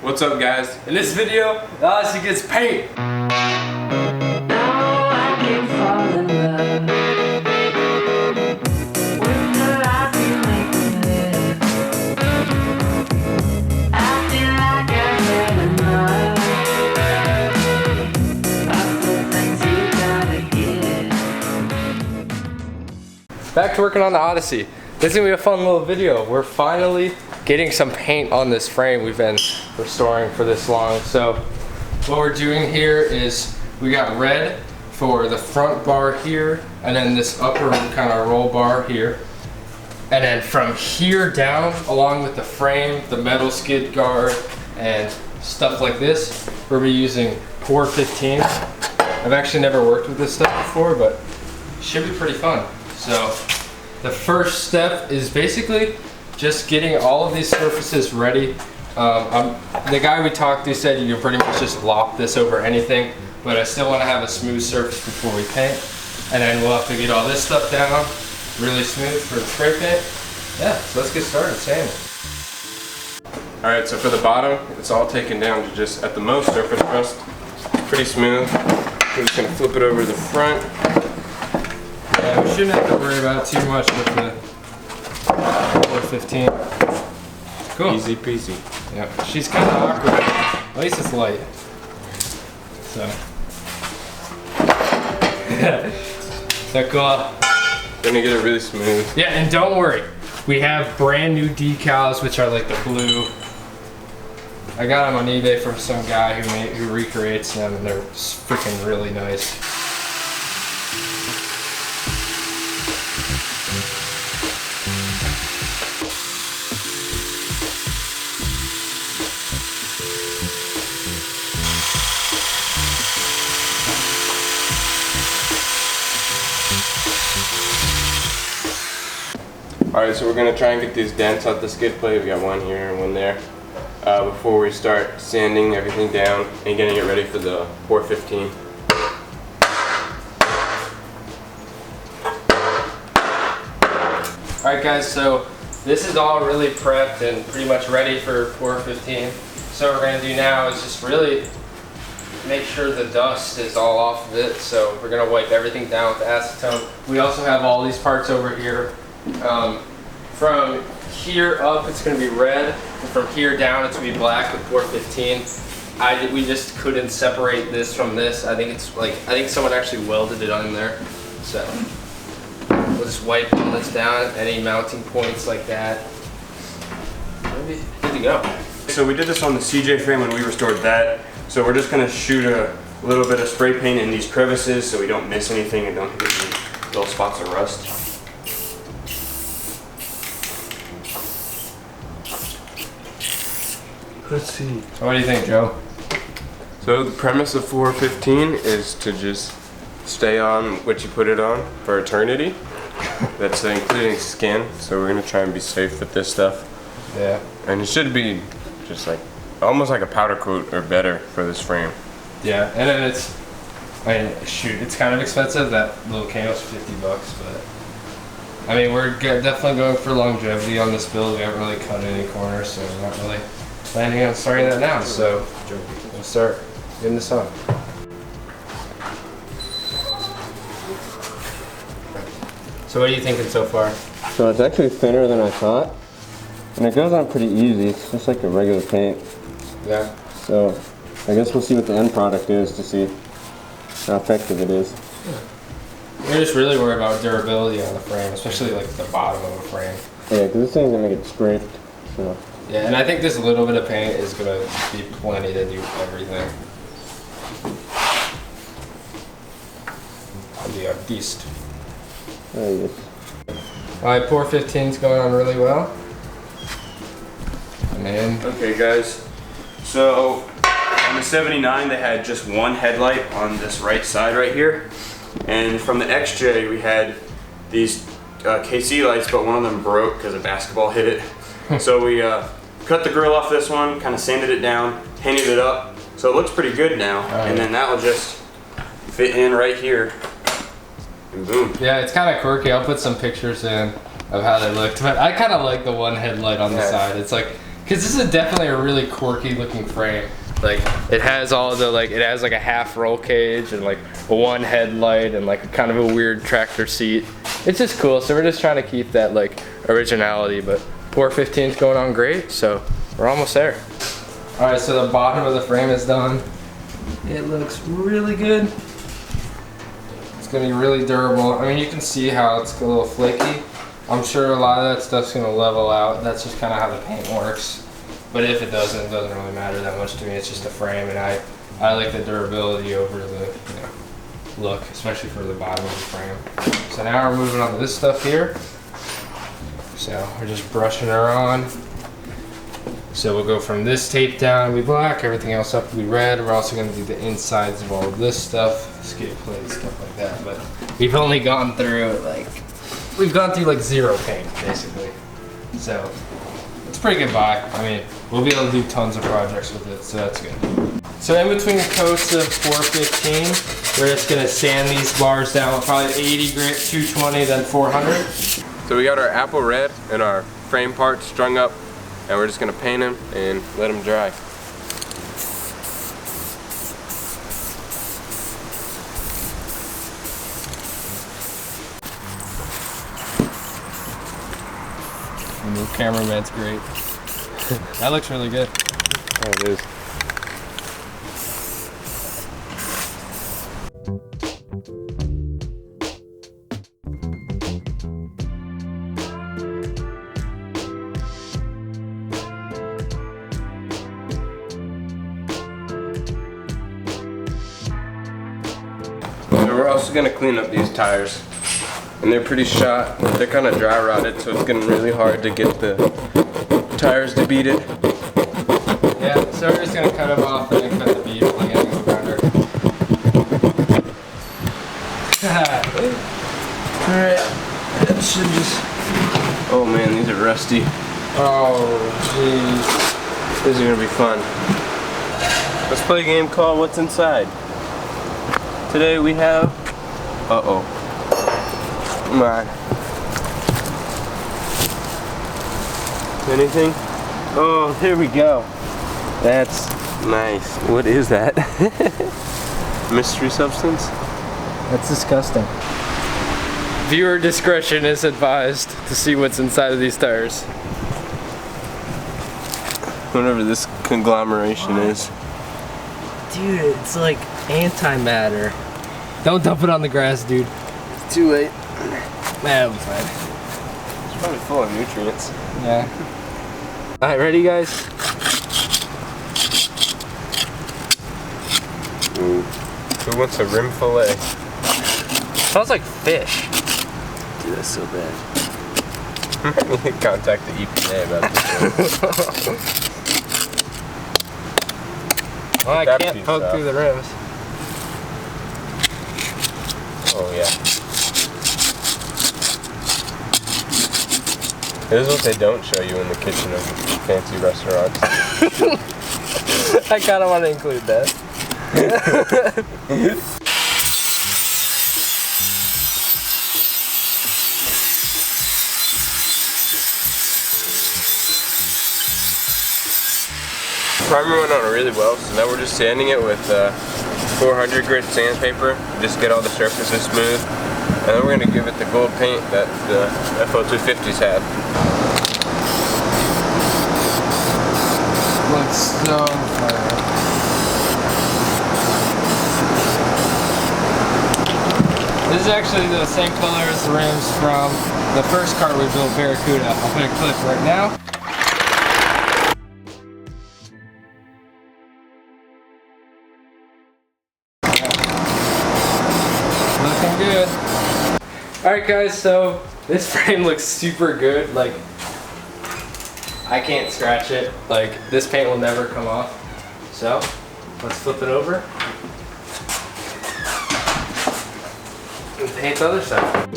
What's up, guys? In this video, the Odyssey gets paint. Back to working on the Odyssey. This is gonna be a fun little video. We're finally getting some paint on this frame we've been restoring for this long. So what we're doing here is we got red for the front bar here, and then this upper kind of roll bar here. And then from here down, along with the frame, the metal skid guard, and stuff like this, we'll be using Pour 15. I've actually never worked with this stuff before, but it should be pretty fun. So the first step is basically just getting all of these surfaces ready. The guy we talked to said you can pretty much just lop this over anything, but I still want to have a smooth surface before we paint. And then we'll have to get all this stuff down really smooth for the spray paint. Yeah, so let's get started sanding. Alright, so for the bottom, it's all taken down to just, at the most, surface rust. Pretty smooth. We're just going to flip it over to the front. Yeah, we shouldn't have to worry about it too much with the 415. Cool. Easy peasy. Yeah, she's kind of awkward. At least it's light. So. Is that cool? Gonna get it really smooth. Yeah, and don't worry. We have brand new decals, which are like the blue. I got them on eBay from some guy who recreates them, and they're freaking really nice. Alright, so we're going to try and get these dents out the skid plate. We got one here and one there. Before we start sanding everything down and getting it ready for the Pour 15. Alright guys, so this is all really prepped and pretty much ready for Pour 15. So what we're going to do now is just really make sure the dust is all off of it. So we're going to wipe everything down with acetone. We also have all these parts over here. From here up it's going to be red, and from here down it's going to be black with Pour 15. We just couldn't separate this from this. I think someone actually welded it on there. So we'll just wipe all this down, any mounting points like that. We'll be good to go. So we did this on the CJ frame when we restored that. So we're just going to shoot a little bit of spray paint in these crevices so we don't miss anything and don't hit any little spots of rust. Let's see. So what do you think, Joe? So the premise of 415 is to just stay on what you put it on for eternity. That's including skin. So we're gonna try and be safe with this stuff. Yeah. And it should be just like almost like a powder coat or better for this frame. Yeah, and then it's kind of expensive. That little cano's $50, but I mean we're definitely going for longevity on this build. We haven't really cut any corners, so we're not really planning on starting that now, so we'll start getting this on. So what are you thinking so far? So it's actually thinner than I thought, and it goes on pretty easy. It's just like a regular paint. Yeah. So I guess we'll see what the end product is to see how effective it is. We're just really worried about durability on the frame, especially like the bottom of a frame. Yeah, because this thing's gonna get scraped. So. Yeah, and I think this little bit of paint is going to be plenty to do everything. That'll be a beast. There he is. Alright, Pour 15's going on really well. And then... Okay guys, so on the 79 they had just one headlight on this right side right here. And from the XJ we had these KC lights, but one of them broke because a basketball hit it. So we cut the grill off this one, kind of sanded it down, painted it up, so it looks pretty good now. And then that will just fit in right here, and boom. Yeah, it's kind of quirky. I'll put some pictures in of how they looked, but I kind of like the one headlight on the side. It's like Because this is definitely a really quirky looking frame. Like it has all the it has like a half roll cage and like one headlight and like kind of a weird tractor seat. It's just cool. So we're just trying to keep that like originality, but 415's going on great. So we're almost there. All right, so the bottom of the frame is done. It looks really good. It's gonna be really durable. I mean, you can see how it's a little flaky. I'm sure a lot of that stuff's gonna level out. That's just kind of how the paint works. But if it doesn't really matter that much to me. It's just a frame, and I like the durability over the look, especially for the bottom of the frame. So now we're moving on to this stuff here. So we're just brushing her on. So we'll go from this tape down, it'll be black, everything else up will be red. We're also gonna do the insides of all of this stuff, skid plates, stuff like that. But we've only gone through we've gone through like zero paint, basically. So it's a pretty good buy. I mean, we'll be able to do tons of projects with it, so that's good. So in between coats of 415, we're just gonna sand these bars down with probably 80 grit, 220, then 400. So we got our apple red and our frame parts strung up, and we're just gonna paint them and let them dry. And the cameraman's great. That looks really good. Oh, it is. So we're also going to clean up these tires, and they're pretty shot. They're kind of dry rotted, so it's getting really hard to get the tires debeaded. Yeah, so we're just going to cut them off and then cut the bead like a go grinder. Alright, that should just... Oh man, these are rusty. Oh, jeez. This is going to be fun. Let's play a game called What's Inside. Today we have... Uh-oh. Come on. Anything? Oh, here we go. That's nice. What is that? Mystery substance? That's disgusting. Viewer discretion is advised to see what's inside of these tires. Whatever this conglomeration is. Dude, it's like antimatter. Don't dump it on the grass, dude. It's too late. Man, it'll be fine. It's probably full of nutrients. Yeah. Alright, ready guys? Ooh. Who wants a rim fillet? Smells like fish. Dude, that's so bad. I need to contact the EPA about this. Well, I That can't piece poke off. through the rims. Oh yeah. This is what they don't show you in the kitchen of fancy restaurants. I kind of want to include that. Primer went on really well, so now we're just sanding it with 400 grit sandpaper. Just get all the surfaces smooth. And then we're going to give it the gold paint that the FL250s have. Looks so fire. This is actually the same color as the rims from the first car we built, Barracuda. I'll put a clip right now. Looking good. Alright guys, so this frame looks super good. Like, I can't scratch it. Like, this paint will never come off. So, let's flip it over and paint the other side.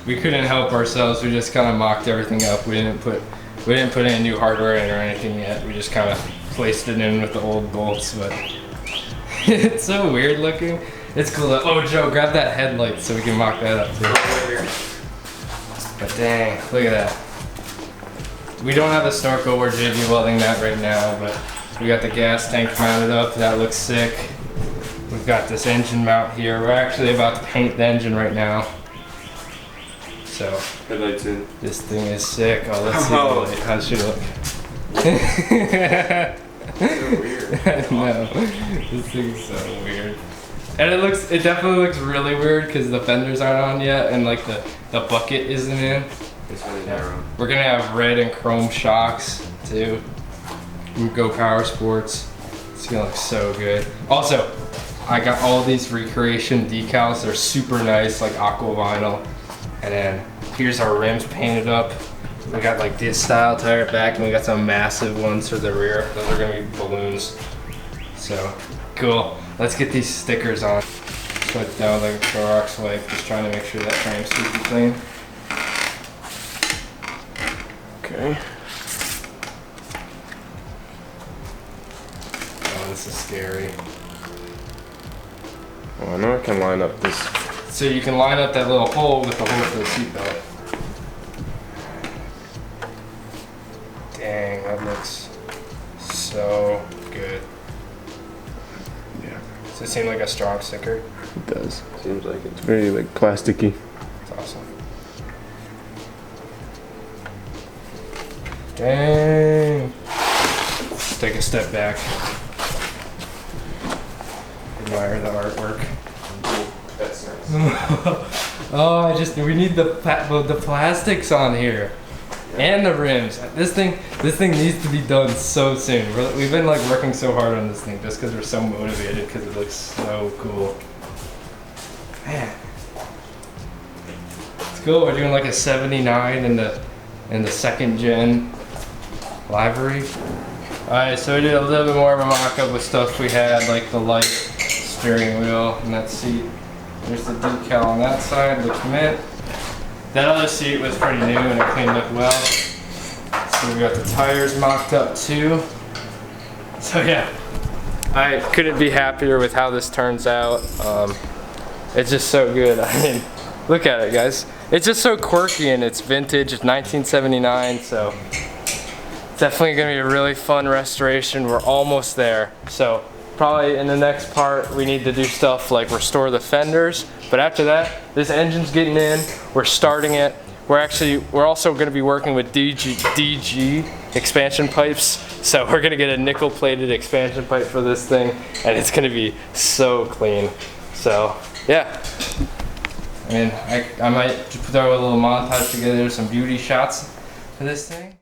we couldn't help ourselves. We just kind of mocked everything up. We didn't put any new hardware in or anything yet. We just kind of placed it in with the old bolts, but it's so weird looking. It's cool though. Oh, Joe, grab that headlight so we can mock that up too. But dang, look at that. We don't have the snorkel. We're JB welding that right now, but we got the gas tank mounted up. That looks sick. We've got this engine mount here. We're actually about to paint the engine right now. So, headlights in. This thing is sick. Oh, let's see the light. How does she look? So weird. I know. This thing's so weird. And it definitely looks really weird because the fenders aren't on yet and like the bucket isn't in. It's really narrow. We're gonna have red and chrome shocks too. From Go Power Sports. It's gonna look so good. Also, I got all these recreation decals. They're super nice, like aqua vinyl. And then here's our rims painted up. We got like this style tire back, and we got some massive ones for the rear. Those are gonna be balloons. So cool. Let's get these stickers on. Put it down like a Clorox wipe, just trying to make sure that frame's super clean. Okay. Oh, this is scary. Well, I know I can line up this. So you can line up that little hole with the hole for the seatbelt. Dang, that looks so good. Yeah. Does it seem like a strong sticker? It does. Seems like it's very like plasticky. It's awesome. Dang. Let's take a step back. Admire the artwork. That's nice. Oh, we need the plastics on here. And the rims. This thing needs to be done so soon. We've been like working so hard on this thing just because we're so motivated because it looks so cool. Man, it's cool. We're doing like a 79 in the second gen livery. All right, so we did a little bit more of a mock-up with stuff we had, like the light steering wheel and that seat. There's the decal on that side, looks mint. That other seat was pretty new and it cleaned up well. So we got the tires mocked up too. So yeah, I couldn't be happier with how this turns out. It's just so good. I mean, look at it, guys. It's just so quirky and it's vintage. It's 1979, so it's definitely gonna be a really fun restoration. We're almost there. So probably in the next part, we need to do stuff like restore the fenders. But after that, this engine's getting in. We're starting it. We're also gonna be working with DG expansion pipes. So we're gonna get a nickel-plated expansion pipe for this thing, and it's gonna be so clean. So yeah. I mean, I might throw a little montage together, some beauty shots for this thing.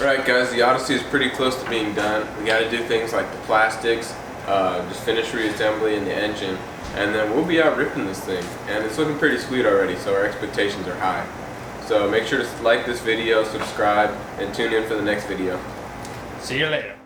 Alright guys, the Odyssey is pretty close to being done. We got to do things like the plastics, just finish reassembly in the engine, and then we'll be out ripping this thing. And it's looking pretty sweet already, so our expectations are high. So make sure to like this video, subscribe, and tune in for the next video. See you later.